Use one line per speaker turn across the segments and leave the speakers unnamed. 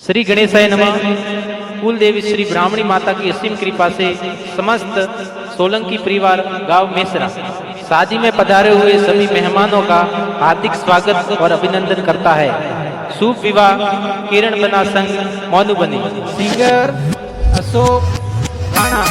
श्री गणेशाय नमः। कुल देवी श्री ब्राह्मणी माता की असीम कृपा से समस्त सोलंकी परिवार गांव मेसरा शादी में पधारे हुए सभी मेहमानों का हार्दिक स्वागत और अभिनंदन करता है। शुभ विवाह किरण बना संग मोनू बनी। सिंगर अशोक राणा।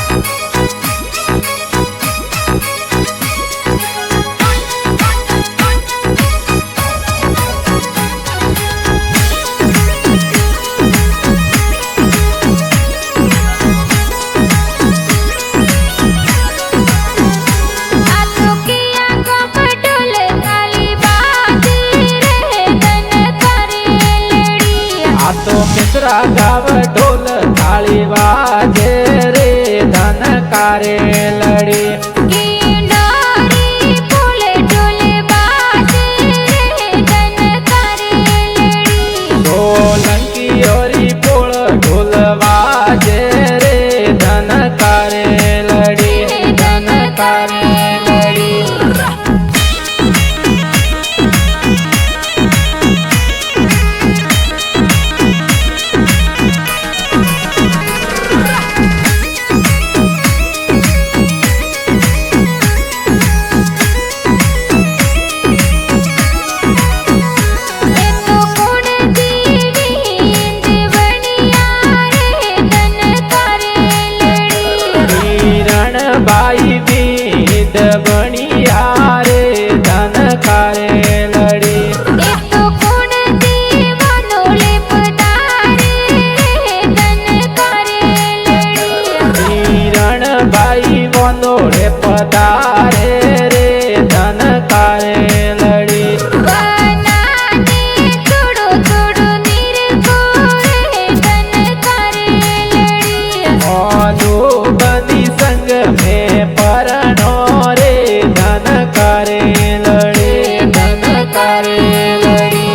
तो मिश्रा गाव ढोल थाली बाजे रे धनकारे लड़ी। सोलंकी ओरी पोल ढोल बाजे रे धनकारे लड़ी, धनकारे लड़ी। बाई बीद बनिया रे धनकारे लड़ी। हिरण बाई बनोड़े पधारे रे धनकारे लड़ी। बनी संग में परनो रे धनकारे लड़ी, धनकारे लड़ी।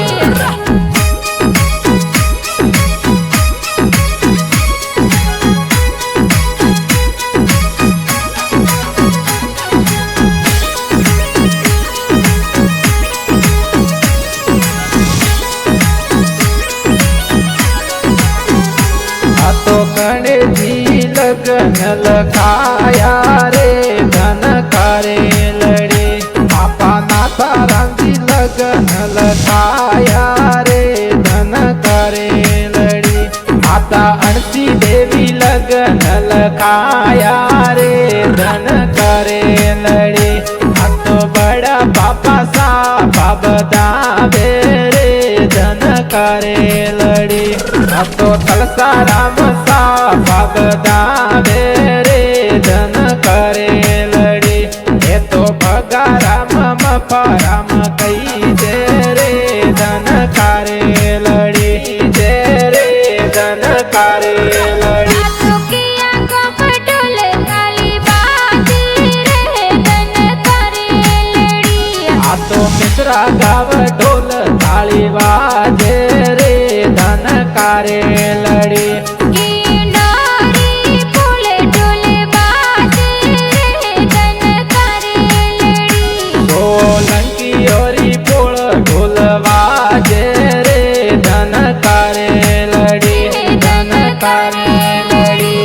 तो कणे जी लगन लखाया रे धनकारे लड़ी। पापा नाथा रांधी लगन लखाया रे धनकारे लड़ी। माता अणसी देवी लगन लखाया रे धनकारे लड़ी। तो बड़ा पापा सा बाबदावे रे धनकारे लड़ी। तो तलसा राम सा बाबदावे रे धनकारे लड़ी। ये तो भगा राम मपा राम कही दे रे धनकारे लड़ी, दे रे धनकारे लड़ी। तो मिश्रा गाव ढोल थाली बाजे रे धनकारे लड़ी। सोलंकी ओरी पोल ढोल बाजे रे धनकारे लड़ी, धनकारे लड़ी।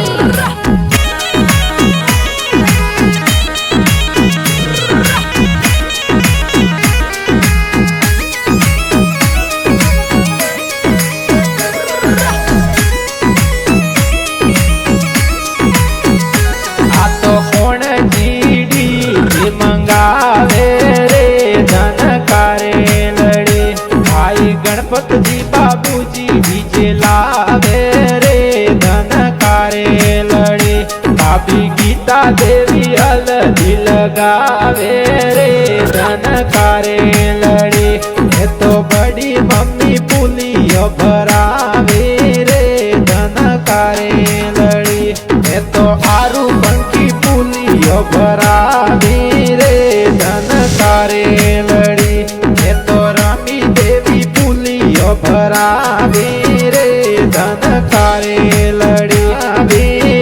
मंगावे रे धनकारे लड़ी। भाई गणपत जी बाबूजी डीजे लावे रे धनकारे लड़ी। भाभी गीता देवी हल्दी लगावे रे धनकारे लड़ी। ये तो बड़ी मम्मी पुलियो भरावे रे धनकारे लड़ी। ये तो आरू बंकी पुलियो भरावी रे धनकारे लड़ी। ये तो रामी देवी पुलियो भरावी रे धनकारे लड़ी,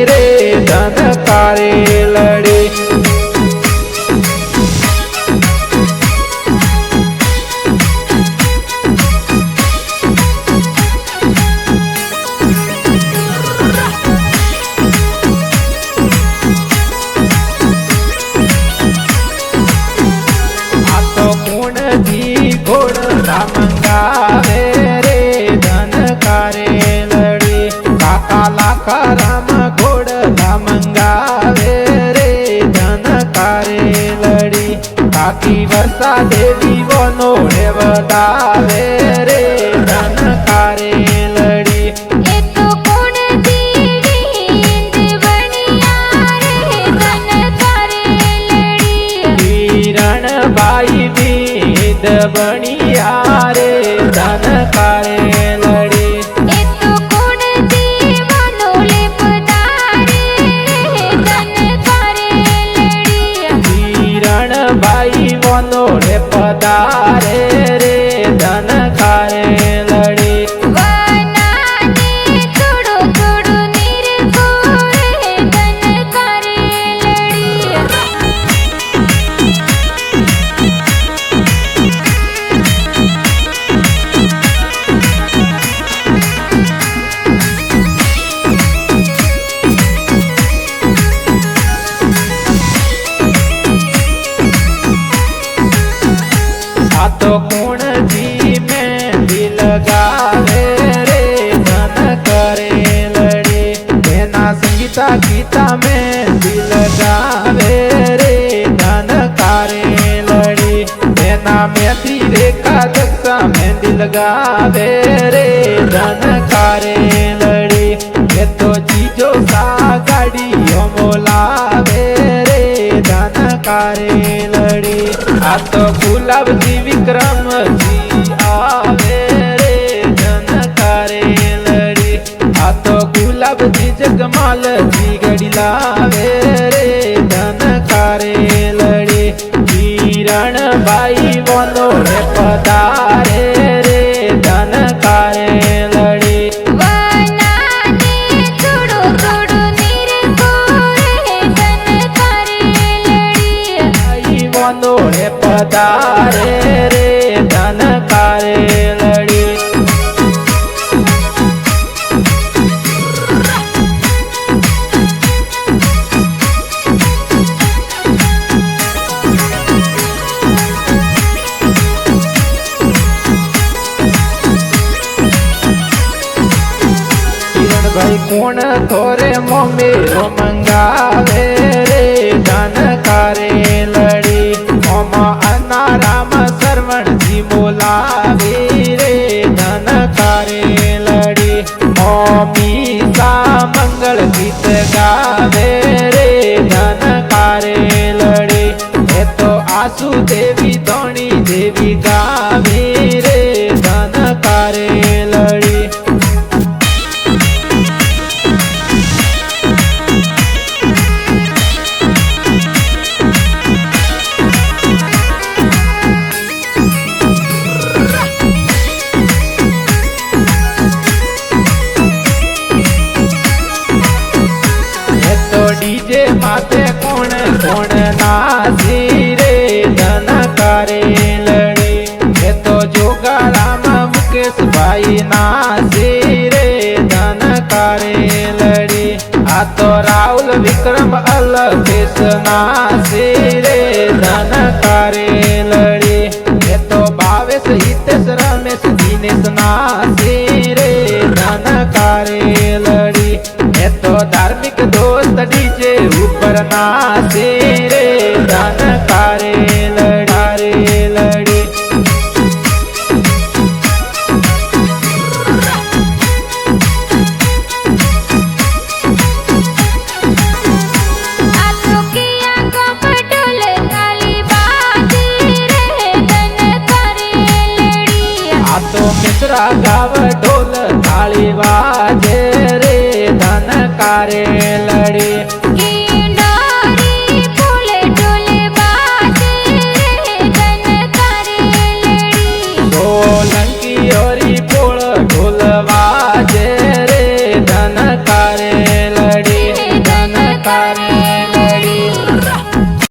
रे धनकारे लड़ी। करे लड़ी। काका लाखा राम घोड़ला मंगावे रे धन करे लड़ी। काकी वर्षा देवी वनोड़े वदावे रे धन करे लड़ी। भाई बीद बनिया रे धन करे लड़ी। किरण भाई वनोड़े पधारे रे धन करे लड़ी। तो कौन जी में दिल गावे रे धन करे लड़ी। तेना संगीता गीता में दिल गावे रे धन करे लड़ी। तेना मैथी रेखा दक्षा में दिल गावे रे धन करे लड़ी। ये तो चीजों सा गाड़ियों मोलावे रे धन करे लड़ी। आ तो गुलाब जी विक्रम जी आवे रे धन करे लड़ी। आ तो गुलाब जी जगमाल जी गड़ी लावे रे धन करे लड़ी। किरण भाई वनोड़े पधारे रे धन करे लड़ी। वनोड़े पधारे रे धन करे लड़ी। किरण भाई कौन थोरे मोमे मंगावे रे धन करे लड़ी। अनाराम श्रवण जी बोलावे रे धन करे लड़ी। मीसा मंगल गीत गावे रे धन करे लड़ी। ये तो आसू देवी धोनी देवी गावे रे धन करे लड़ी। डीजे माते कौन कौन नाची रे धन करे लड़ी। ये तो जोगा राम मुकेश भाई नाची रे धन करे लड़ी। आ तो राहुल विक्रम अलकेश नाची रे धन करे लड़ी। ये तो भावेश हितेश रमेश दिनेश नाची रे धन करे लड़ी। ये तो धार्मिक दोस्त डीजे ऊपर नाचे रे धन करे लड़ी। आ तो मिश्रा गाव ढोल ताली बाजे